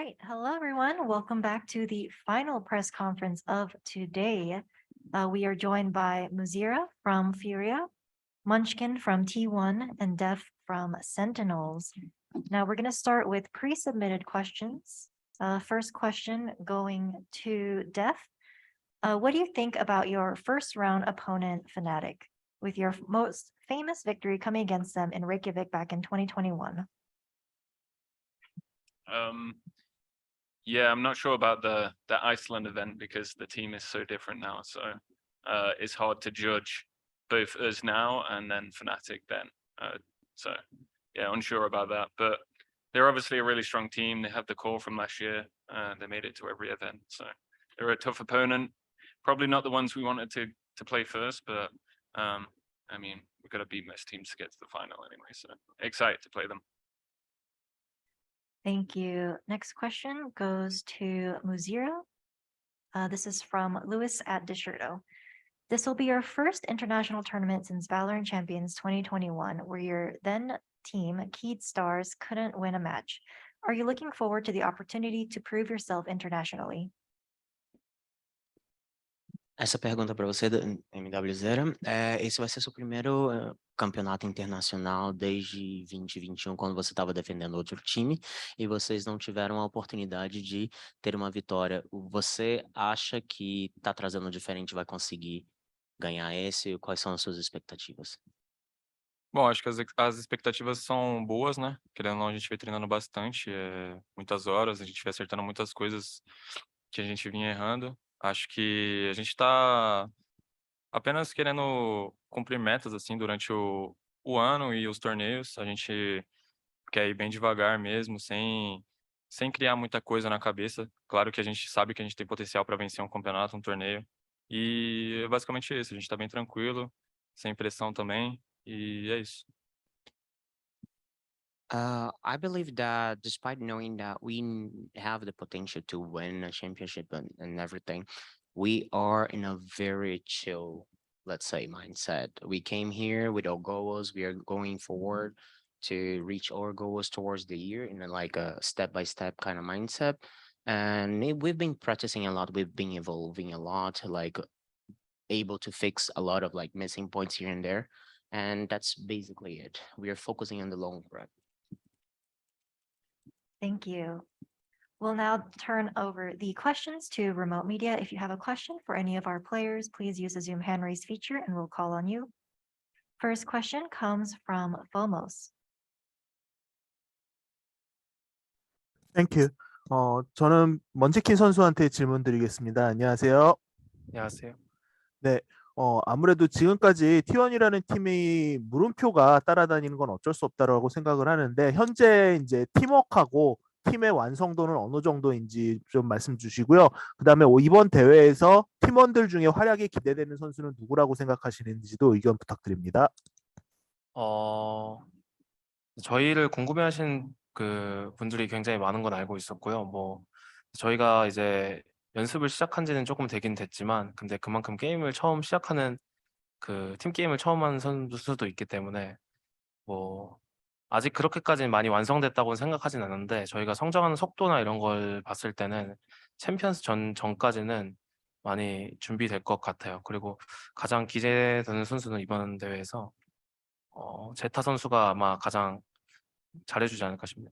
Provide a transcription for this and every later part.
right. Hello, everyone. Welcome back to the final press conference of today. We are joined by mwzera from FURIA, Munchkin from T1, and dephh from Sentinels. Now we're going to start with pre-submitted questions. First question going to dephh. What do you think about your first round opponent, Fnatic, with your most famous victory coming against them in Reykjavik back in 2021? Yeah, I'm not sure about the Iceland event because the team is so different now. So it's hard to judge both us now and then Fnatic then. So yeah, unsure about that. But they're obviously a really strong team. They have the core from last year. They made it to every event. So they're a tough opponent. Probably not the ones we wanted to play first, but I mean, we've got to beat most teams to get to the final anyway. So excited to play them. Thank you. Next question goes to mwzera. This is from Lewis at Desherto. This will be your first international tournament since VALORANT Champions 2021, where your then team, Keyed Stars, couldn't win a match. Are you looking forward to the opportunity to prove yourself internationally? Essa pergunta para você, mwzera, esse vai ser seu primeiro campeonato internacional desde 2021, quando você estava defendendo outro time, e vocês não tiveram a oportunidade de ter uma vitória. Você acha que está trazendo diferente, vai conseguir ganhar esse? Quais são as suas expectativas? Bom, acho que as expectativas são boas, né? Querendo ou não, a gente vem treinando bastante, muitas horas, a gente vem acertando muitas coisas que a gente vinha errando. Acho que a gente está apenas querendo cumprir metas assim durante o ano e os torneios. A gente quer ir bem devagar mesmo, sem criar muita coisa na cabeça. Claro que a gente sabe que a gente tem potencial para vencer um campeonato, um torneio. E é basicamente isso. A gente está bem tranquilo, sem pressão também. E é isso. I believe that despite knowing that we have the potential to win a championship and everything, we are in a very chill, let's say, mindset. We came here with our goals. We are going forward to reach our goals towards the year in a step-by-step kind of mindset. And we've been practicing a lot. We've been evolving a lot, able to fix a lot of missing points here and there. And that's basically it. We are focusing on the long run. Thank you. We'll now turn over the questions to remote media. If you have a question for any of our players, please use the Zoom hand raise feature and we'll call on you. First question comes from Fomos. Thank you. 저는 먼치킨 선수한테 질문 드리겠습니다. 안녕하세요. 안녕하세요. 네. 아무래도 지금까지 T1이라는 팀이 물음표가 따라다니는 건 어쩔 수 없다라고 생각을 하는데, 현재 이제 팀워크하고 팀의 완성도는 어느 정도인지 좀 말씀 주시고요. 그다음에 이번 대회에서 팀원들 중에 활약이 기대되는 선수는 누구라고 생각하시는지도 의견 부탁드립니다. 저희를 궁금해하신 그 분들이 굉장히 많은 건 알고 있었고요. 저희가 이제 연습을 시작한 지는 조금 되긴 됐지만, 근데 그만큼 게임을 처음 시작하는 팀 게임을 처음 하는 선수도 있기 때문에 아직 그렇게까지는 많이 완성됐다고는 생각하진 않는데, 저희가 성장하는 속도나 이런 걸 봤을 때는 챔피언스 전까지는 많이 준비될 것 같아요. 그리고 가장 기대되는 선수는 이번 대회에서 제타 선수가 아마 가장 잘해주지 않을까 싶네요.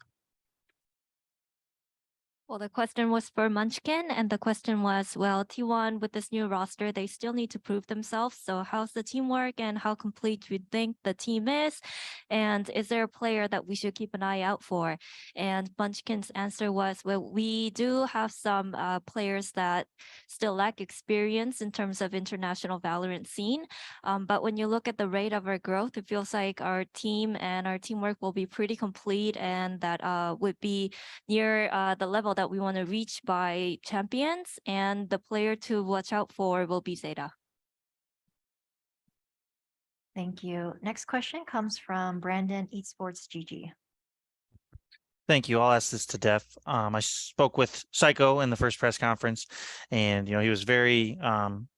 Well, the question was for Munchkin, and the question was, well, T1 with this new roster, they still need to prove themselves. So how's the teamwork and how complete do you think the team is? And is there a player that we should keep an eye out for? And Munchkin's answer was, well, we do have some players that still lack experience in terms of international VALORANT scene. But when you look at the rate of our growth, it feels like our team and our teamwork will be pretty complete, and that would be near the level that we want to reach by champions, and the player to watch out for will be Zeta. Thank you. Next question comes from Brandon Esports GG. Thank you. I'll ask this to dephh. I spoke with Psycho in the first press conference, and he was very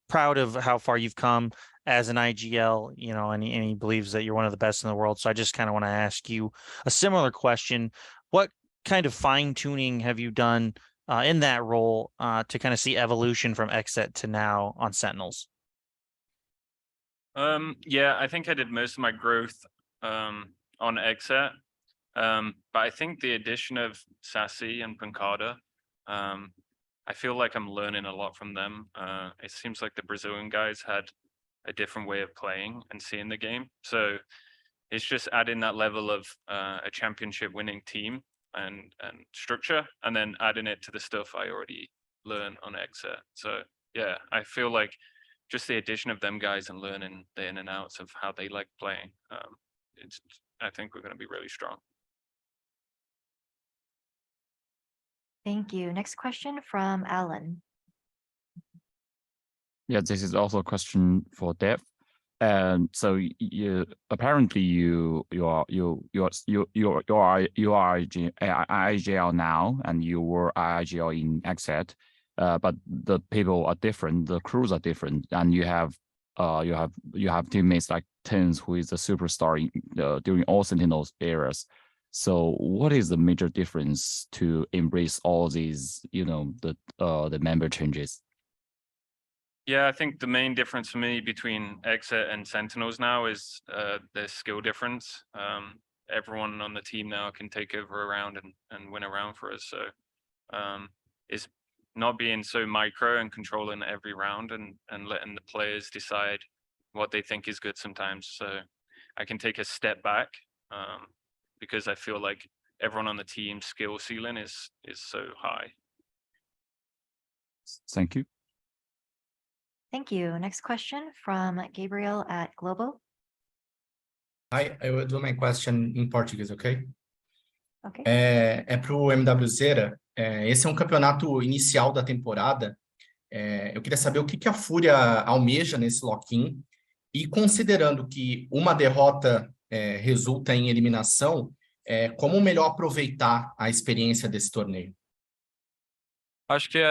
proud of how far you've come as an IGL, and he believes that you're one of the best in the world. So I just kind of want to ask you a similar question. What kind of fine tuning have you done in that role to kind of see evolution from XSET to now on Sentinels? Yeah, I think I did most of my growth on XSET. But I think the addition of Sassy and Pancada, I feel like I'm learning a lot from them. It seems like the Brazilian guys had a different way of playing and seeing the game. So it's just adding that level of a championship winning team and structure, and then adding it to the stuff I already learned on XSET. So yeah, I feel like just the addition of them guys and learning the in and outs of how they like playing, I think we're going to be really strong. Thank you. Next question from Alan. Yeah, this is also a question for dephh. And so you apparently you are IGL now, and you were IGL in XSET, but the people are different, the crews are different, and you have teammates like Tens, who is a superstar during all Sentinels eras. So what is the major difference to embrace all these, the member changes? Yeah, I think the main difference for me between XSET and Sentinels now is the skill difference. Everyone on the team now can take over a round and win a round for us. So it's not being so micro and controlling every round and letting the players decide what they think is good sometimes. So I can take a step back because I feel like everyone on the team skill ceiling is so high. Thank you. Thank you. Next question from Gabriel at Globo. Hi, I will do my question in Portuguese, okay? Okay. É para o mwzera. Esse é um campeonato inicial da temporada. Eu queria saber o que a FURIA almeja nesse lock-in, e considerando que uma derrota resulta em eliminação, como melhor aproveitar a experiência desse torneio? Acho que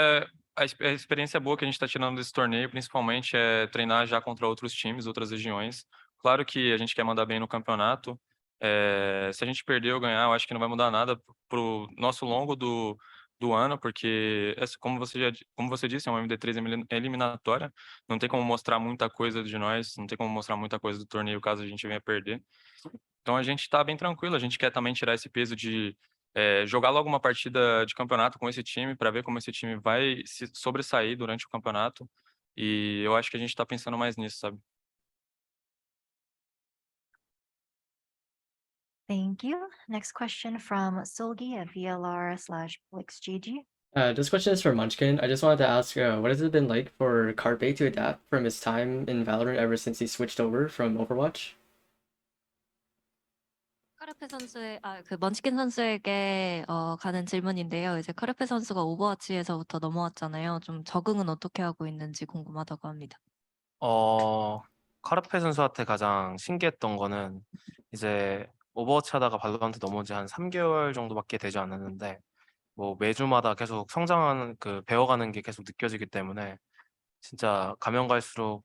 a experiência boa que a gente está tirando desse torneio, principalmente, é treinar já contra outros times, outras regiões. Claro que a gente quer mandar bem no campeonato. Se a gente perder ou ganhar, eu acho que não vai mudar nada pro nosso longo do ano, porque, como você disse, é uma MD3 eliminatória. Não tem como mostrar muita coisa de nós, não tem como mostrar muita coisa do torneio caso a gente venha perder. Então a gente está bem tranquilo, a gente quer também tirar esse peso de jogar logo uma partida de campeonato com esse time para ver como esse time vai se sobressair durante o campeonato. E eu acho que a gente está pensando mais nisso, sabe? Thank you. Next question from Solgi at VLR/PlixGG. This question is for Munchkin. I just wanted to ask, what has it been like for Carvey to adapt from his time in Valorant ever since he switched over from Overwatch? 카르페 선수의 그 먼치킨 선수에게 가는 질문인데요. 이제 카르페 선수가 오버워치에서부터 넘어왔잖아요. 좀 적응은 어떻게 하고 있는지 궁금하다고 합니다. 카르페 선수한테 가장 신기했던 거는 이제 오버워치 하다가 발로란트 넘어온 지 한 3개월 정도밖에 되지 않았는데 뭐 매주마다 계속 성장하는 배워가는 게 계속 느껴지기 때문에 진짜 가면 갈수록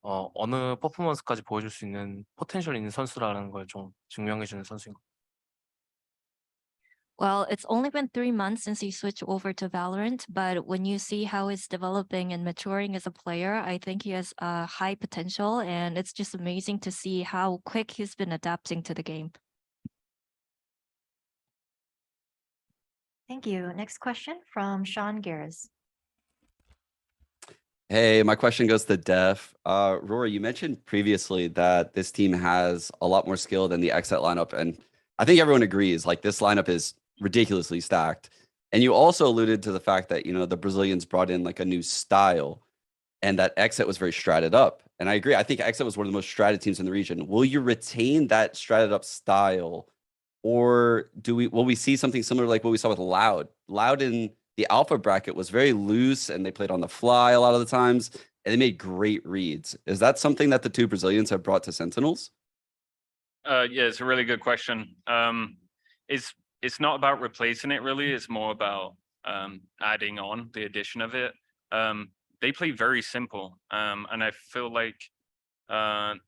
어느 퍼포먼스까지 보여줄 수 있는 포텐셜 있는 선수라는 걸 좀 증명해주는 선수인 것 같아요. Well, it's only been 3 months since he switched over to Valorant, but when you see how he's developing and maturing as a player, I think he has high potential, and it's just amazing to see how quick he's been adapting to the game. Thank you. Next question from Sean Garris. Hey, my question goes to dephh. Rory, you mentioned previously that this team has a lot more skill than the XSET lineup, and I think everyone agrees, like, this lineup is ridiculously stacked. And you also alluded to the fact that, the Brazilians brought in like a new style, and that XSET was very stratted up. And I agree. I think XSET was one of the most stratted teams in the region. Will you retain that stratted up style, or will we see something similar like what we saw with Loud? Loud in the alpha bracket was very loose, and they played on the fly a lot of the times, and they made great reads. Is that something that the two Brazilians have brought to Sentinels? Yeah, it's a really good question. It's not about replacing it really. It's more about adding on the addition of it. They play very simple, and I feel like on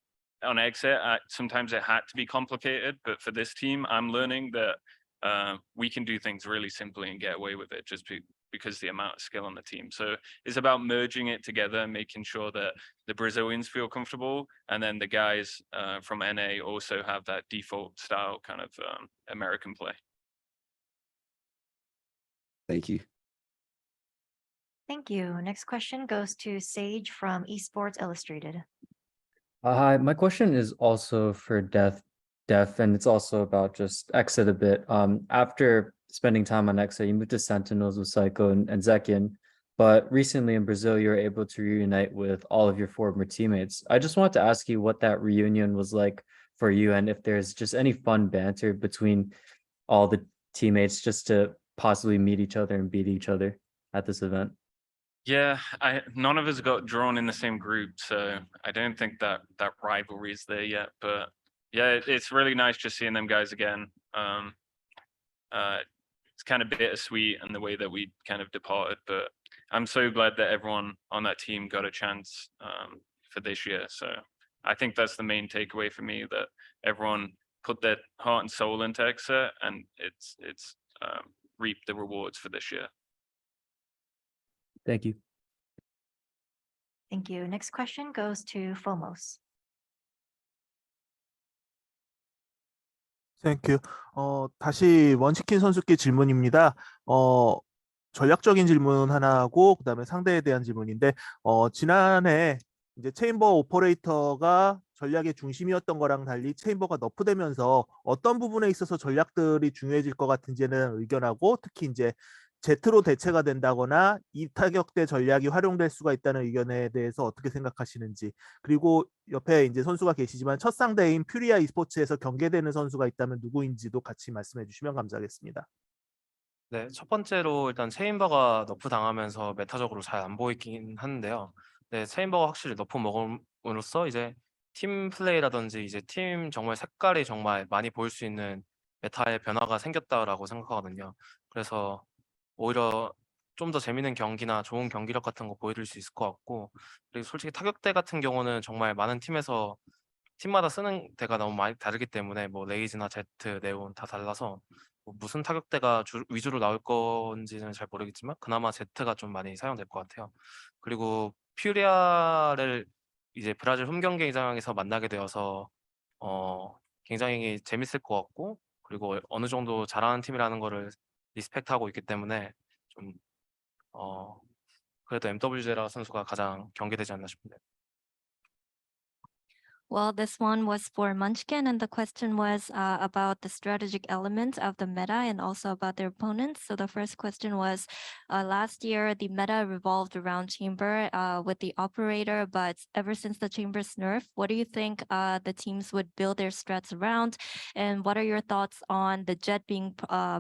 XSET sometimes it had to be complicated. But for this team, I'm learning that we can do things really simply and get away with it just because the amount of skill on the team. So it's about merging it together, making sure that the Brazilians feel comfortable, and then the guys from NA also have that default style kind of American play. Thank you. Thank you. Next question goes to Sage from Esports Illustrated. Hi, my question is also for dephh, and it's also about just Exit a bit. After spending time on Exit, you moved to Sentinels with Psycho and Zekian, but recently in Brazil, you were able to reunite with all of your former teammates. I just wanted to ask you what that reunion was like for you, and if there's just any fun banter between all the teammates just to possibly meet each other and beat each other at this event. Yeah, none of us got drawn in the same group, so I don't think that rivalry is there yet. But yeah, it's really nice just seeing them guys again. It's kind of bittersweet and the way that we kind of departed, but I'm so glad that everyone on that team got a chance for this year. So I think that's the main takeaway for me, that everyone put their heart and soul into Exit, and it's reaped the rewards for this year. Thank you. Thank you. Next question goes to Fomos. 땡큐. 다시 먼치킨 선수께 질문입니다. 전략적인 질문 하나 하고 그다음에 상대에 대한 질문인데 지난해 이제 체인버 오퍼레이터가 전략의 중심이었던 거랑 달리 체인버가 너프되면서 어떤 부분에 있어서 전략들이 중요해질 것 같은지는 의견하고, 특히 이제 Z로 대체가 된다거나 이 타격대 전략이 활용될 수가 있다는 의견에 대해서 어떻게 생각하시는지, 그리고 옆에 이제 선수가 계시지만 첫 상대인 퓨리아 e스포츠에서 경계되는 선수가 있다면 누구인지도 같이 말씀해 주시면 감사하겠습니다. 네, 첫 번째로 일단 체인버가 너프 당하면서 메타적으로 잘 안 보이긴 하는데요. 네, 체인버가 확실히 너프 먹음으로써 이제 팀 플레이라든지 이제 팀 정말 색깔이 정말 많이 보일 수 있는 메타의 변화가 생겼다라고 생각하거든요. 그래서 오히려 좀 더 재밌는 경기나 좋은 경기력 같은 거 보여드릴 수 있을 것 같고, 그리고 솔직히 타격대 같은 경우는 정말 많은 팀에서 팀마다 쓰는 대가 너무 많이 다르기 때문에 뭐 레이즈나 제트, 네온 다 달라서 뭐 무슨 타격대가 위주로 나올 건지는 잘 모르겠지만 그나마 제트가 좀 많이 사용될 것 같아요. 그리고 퓨리아를 이제 브라질 홈 경기장에서 만나게 되어서 굉장히 재밌을 것 같고, 그리고 어느 정도 잘하는 팀이라는 거를 리스펙트하고 있기 때문에 좀 그래도 mwzera 선수가 가장 경계되지 않나 싶은데. Well, this one was for Munchkin, and the question was about the strategic element of the meta and also about their opponents. So the first question was, last year the meta revolved around Chamber with the operator, but ever since the Chamber's nerf, what do you think the teams would build their strats around? And what are your thoughts on the Jet being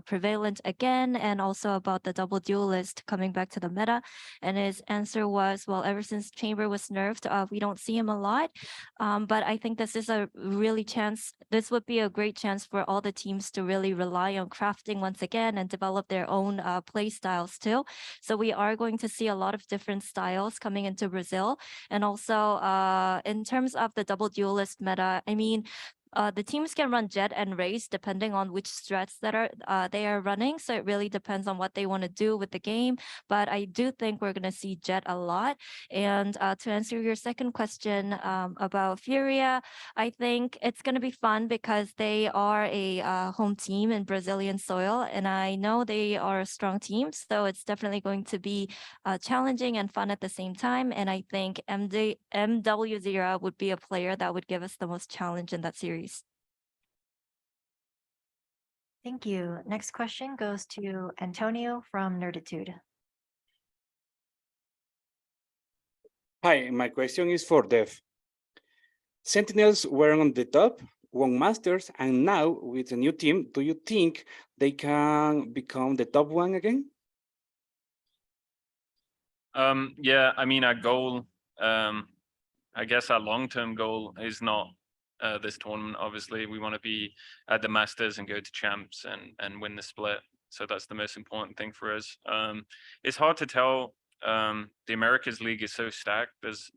prevalent again, and also about the double duelist coming back to the meta? And his answer was, well, ever since Chamber was nerfed, we don't see him a lot. But I think this is a this would be a great chance for all the teams to really rely on crafting once again and develop their own play styles too. So we are going to see a lot of different styles coming into Brazil. And also in terms of the double duelist meta, I mean, the teams can run Jet and Raze depending on which strats that they are running. So it really depends on what they want to do with the game. But I do think we're going to see Jet a lot. And to answer your second question about FURIA, I think it's going to be fun because they are a home team in Brazilian soil. And I know they are a strong team. So it's definitely going to be challenging and fun at the same time. And I think mwzera would be a player that would give us the most challenge in that series. Thank you. Next question goes to Antonio from Nerditude. Hi, my question is for dephh. Sentinels were on the top, won Masters, and now with a new team, do you think they can become the top one again? Yeah, I mean, our goal, I guess our long-term goal is not this tournament. Obviously, we want to be at the Masters and go to champs and win the split. So that's the most important thing for us. It's hard to tell. The Americas League is so stacked. There's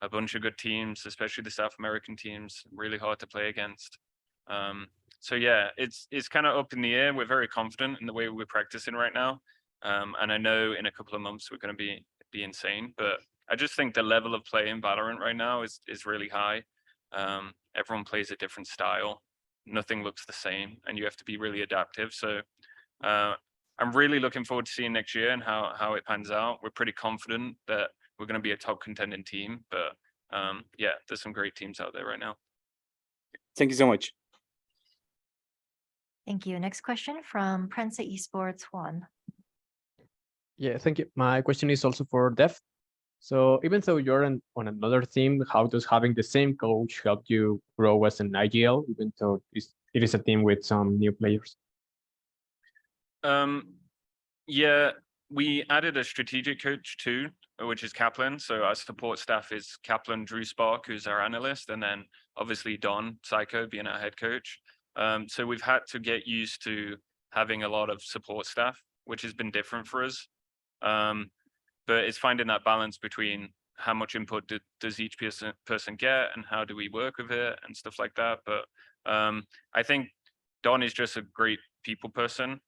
a bunch of good teams, especially the South American teams, really hard to play against. So yeah, it's kind of up in the air. We're very confident in the way we're practicing right now. And I know in a couple of months we're going to be insane, but I just think the level of play in Valorant right now is really high. Everyone plays a different style. Nothing looks the same, and you have to be really adaptive. So I'm really looking forward to seeing next year and how it pans out. We're pretty confident that we're going to be a top contending team, but yeah, there's some great teams out there right now. Thank you so much. Thank you. Next question from Prensa Esports Juan. Yeah, thank you. My question is also for dephh. So even though you're on another team, how does having the same coach help you grow as an IGL, even though it is a team with some new players? Yeah, we added a strategic coach too, which is Kaplan. So our support staff is Kaplan, Drew Spark, who's our analyst, and then obviously Don Psycho being our head coach. So we've had to get used to having a lot of support staff, which has been different for us. But it's finding that balance between how much input does each person get and how do we work with it and stuff like that. But I think Don is just a great people person.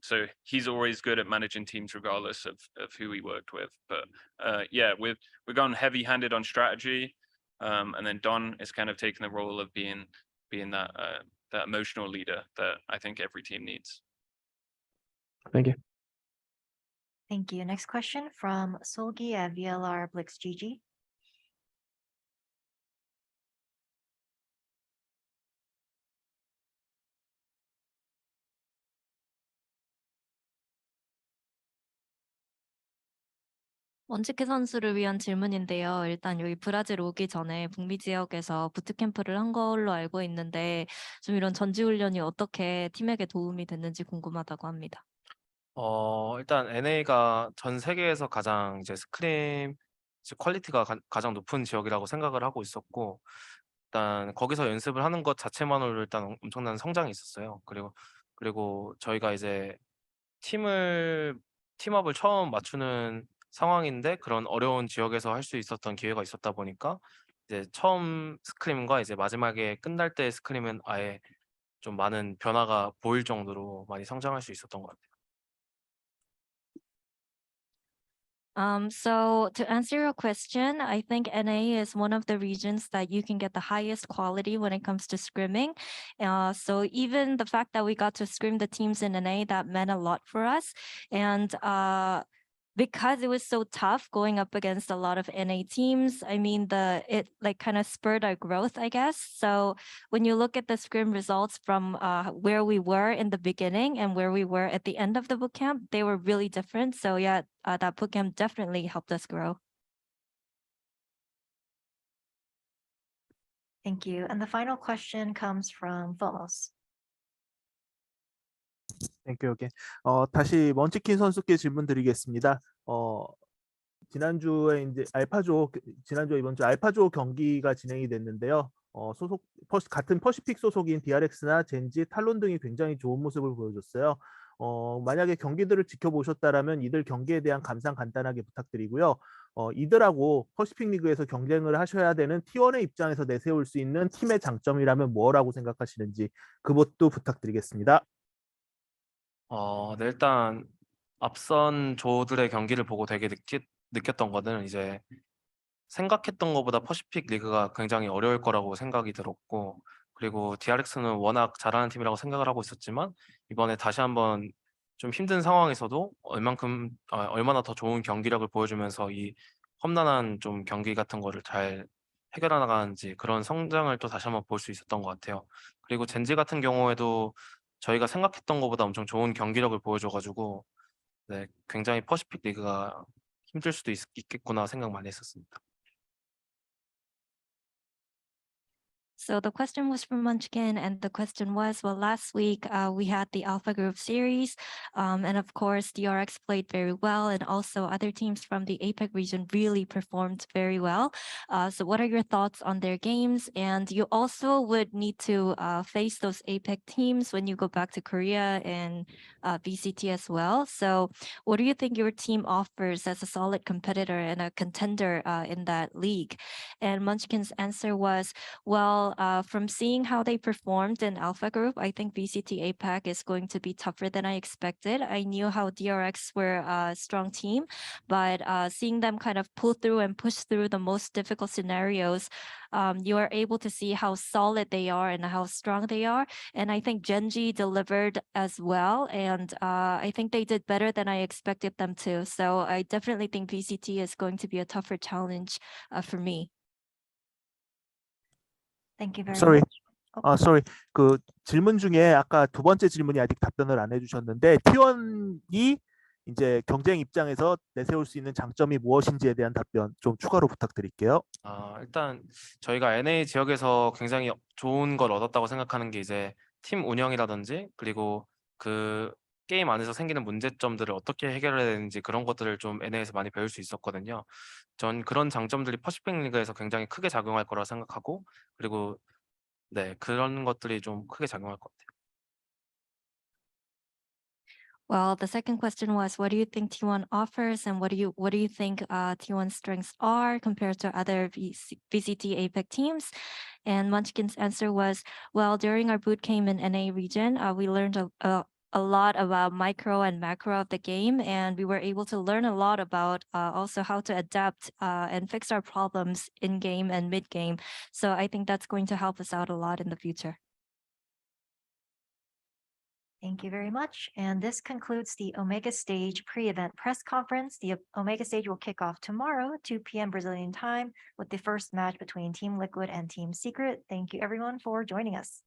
So he's always good at managing teams regardless of who he worked with. But yeah, we've gone heavy handed on strategy. And then Don is kind of taking the role of being that emotional leader that I think every team needs. Thank you. Thank you. Next question from Solgi at VLR Blix GG. 먼치키 선수를 위한 질문인데요. 일단 여기 브라질 오기 전에 북미 지역에서 부트캠프를 한 걸로 알고 있는데 좀 이런 전지훈련이 어떻게 팀에게 도움이 됐는지 궁금하다고 합니다. 일단 NA가 전 세계에서 가장 이제 스크림 퀄리티가 가장 높은 지역이라고 생각을 하고 있었고, 일단 거기서 연습을 하는 것 자체만으로 일단 엄청난 성장이 있었어요. 그리고 저희가 이제 팀업을 처음 맞추는 상황인데 그런 어려운 지역에서 할 수 있었던 기회가 있었다 보니까 이제 처음 스크림과 이제 마지막에 끝날 때 스크림은 아예 좀 많은 변화가 보일 정도로 많이 성장할 수 있었던 것 같아요. So to answer your question, I think NA is one of the regions that you can get the highest quality when it comes to scrimming. So even the fact that we got to scrim the teams in NA, that meant a lot for us. And because it was so tough going up against a lot of NA teams, I mean, it like kind of spurred our growth, I guess. So when you look at the scrim results from where we were in the beginning and where we were at the end of the bootcamp, they were really different. So yeah, that bootcamp definitely helped us grow. Thank you. And the final question comes from Fomos. 땡큐. 오케이. 다시 먼치킨 선수께 질문 드리겠습니다. 지난주에 이번 주 알파조 경기가 진행이 됐는데요. 같은 퍼시픽 소속인 DRX나 젠지, 탈론 등이 굉장히 좋은 모습을 보여줬어요. 만약에 경기들을 지켜보셨다라면 이들 경기에 대한 감상 간단하게 부탁드리고요. 이들하고 퍼시픽 리그에서 경쟁을 하셔야 되는 T1의 입장에서 내세울 수 있는 팀의 장점이라면 뭐라고 생각하시는지 그것도 부탁드리겠습니다. 네, 일단 앞선 조들의 경기를 보고 되게 느꼈던 거는 이제 생각했던 것보다 퍼시픽 리그가 굉장히 어려울 거라고 생각이 들었고, 그리고 DRX는 워낙 잘하는 팀이라고 생각을 하고 있었지만 이번에 다시 한번 좀 힘든 상황에서도 얼마나 더 좋은 경기력을 보여주면서 이 험난한 좀 경기 같은 거를 잘 해결해 나가는지 그런 성장을 또 다시 한번 볼 수 있었던 것 같아요. 그리고 젠지 같은 경우에도 저희가 생각했던 것보다 엄청 좋은 경기력을 보여줘가지고 네, 굉장히 퍼시픽 리그가 힘들 수도 있겠구나 생각 많이 했었습니다. So the question was from Munchkin, and the question was, well, last week we had the Alpha Group series, and of course DRX played very well, and also other teams from the Apec region really performed very well. So what are your thoughts on their games? And you also would need to face those Apec teams when you go back to Korea and VCT as well. So what do you think your team offers as a solid competitor and a contender in that league? And Munchkin's answer was, well, well. From seeing how they performed in Alpha Group, I think VCT Apec is going to be tougher than I expected. I knew how DRX were a strong team, but seeing them kind of pull through and push through the most difficult scenarios, you are able to see how solid they are and how strong they are. And I think Genji delivered as well. And I think they did better than I expected them to. So I definitely think VCT is going to be a tougher challenge for me. Thank you very Sorry. much. sorry. 그 질문 중에 아까 두 번째 질문이 아직 답변을 안 해주셨는데 T1이 이제 경쟁 입장에서 내세울 수 있는 장점이 무엇인지에 대한 답변 좀 추가로 부탁드릴게요. 일단 저희가 NA 지역에서 굉장히 좋은 걸 얻었다고 생각하는 게 이제 팀 운영이라든지 그리고 그 게임 안에서 생기는 문제점들을 어떻게 해결해야 되는지 그런 것들을 좀 NA에서 많이 배울 수 있었거든요. 전 그런 장점들이 퍼시픽 리그에서 굉장히 크게 작용할 거라 생각하고 그리고 네, 그런 것들이 좀 크게 작용할 것 같아요. Well, the second question was, what do you think T1 offers, and what do you think T1's strengths are compared to other VCT Apec teams? And Munchkin's answer was, well, during our boot camp in NA region, we learned a lot about micro and macro of the game, and we were able to learn a lot about also how to adapt and fix our problems in game and mid game. So I think that's going to help us out a lot in the future. Thank you very much. And this concludes the Omega Stage pre-event press conference. The Omega Stage will kick off tomorrow, 2 p.m. Brazilian time, with the first match between Team Liquid and Team Secret. Thank you everyone for joining us.